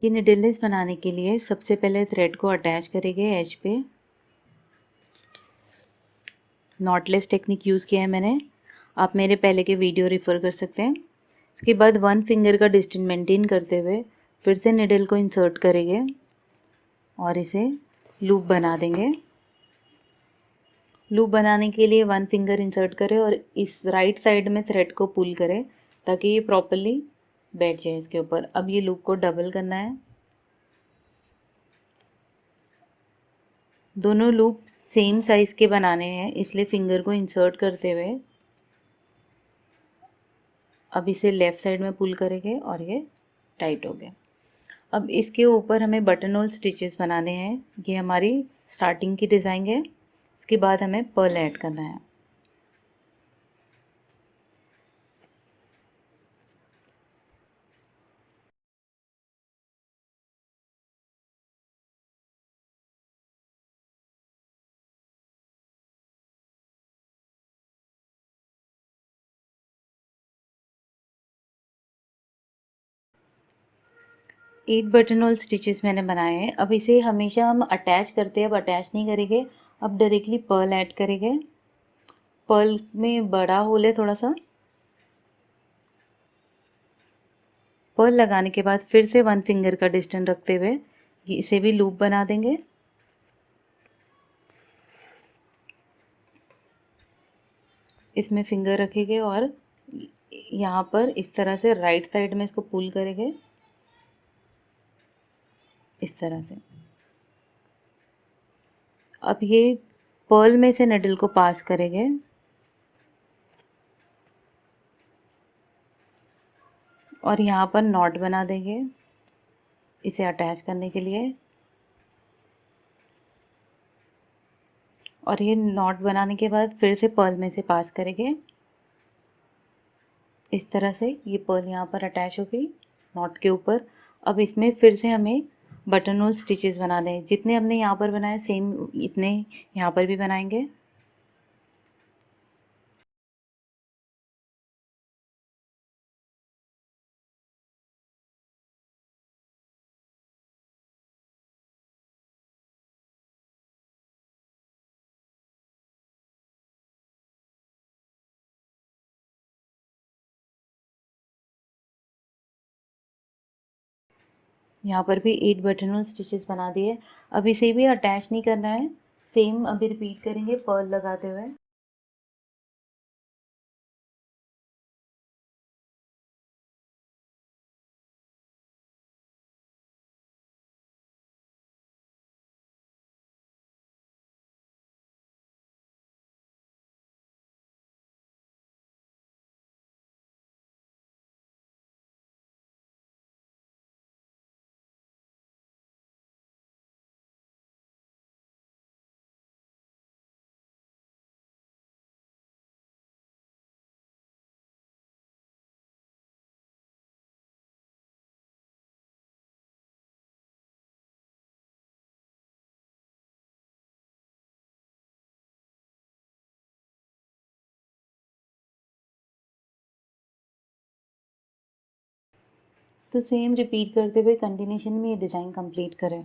ये needle less बनाने के लिए सबसे पहले थ्रेड को अटैच करेंगे एज पे। नॉटलेस टेक्निक यूज़ किया है मैंने, आप मेरे पहले के वीडियो रेफ़र कर सकते हैं। इसके बाद 1 फिंगर का डिस्टेंस मेंटेन करते हुए फिर से निडल को इंसर्ट करेंगे और इसे लूप बना देंगे। लूप बनाने के लिए 1 फिंगर इंसर्ट करें और इस राइट साइड में थ्रेड को पुल करें ताकि ये प्रॉपरली बैठ जाए इसके ऊपर। अब ये लूप को डबल करना है। दोनों लूप सेम साइज़ के बनाने हैं, इसलिए फिंगर को इंसर्ट करते हुए अब इसे लेफ़्ट साइड में पुल करेंगे और ये टाइट हो गया। अब इसके ऊपर हमें बटन होल स्टिचेस बनाने हैं। ये हमारी स्टार्टिंग की डिज़ाइन है। इसके बाद हमें पर्ल ऐड करना है। एट बटन होल स्टिचेस मैंने बनाए हैं। अब इसे हमेशा हम अटैच करते हैं, अब अटैच नहीं करेंगे, अब डायरेक्टली पर्ल ऐड करेंगे। पर्ल में बड़ा होल है थोड़ा सा। पर्ल लगाने के बाद फिर से 1 फिंगर का डिस्टेंस रखते हुए इसे भी लूप बना देंगे। इसमें फिंगर रखेंगे और यहाँ पर इस तरह से राइट साइड में इसको पुल करेंगे, इस तरह से। अब ये पर्ल में से निडल को पास करेंगे और यहाँ पर नॉट बना देंगे इसे अटैच करने के लिए। और ये नॉट बनाने के बाद फिर से पर्ल में से पास करेंगे, इस तरह से। ये पर्ल यहाँ पर अटैच हो गई नॉट के ऊपर। अब इसमें फिर से हमें बटन होल स्टिचेस बनाने हैं। जितने हमने यहाँ पर बनाए सेम इतने यहाँ पर भी बनाएंगे। यहाँ पर भी 8 बटन होल स्टिचेस बना दिए। अब इसे भी अटैच नहीं करना है, सेम अभी रिपीट करेंगे पर्ल लगाते हुए। तो सेम रिपीट करते हुए कंटिन्यूशन में ये डिज़ाइन कंप्लीट करें।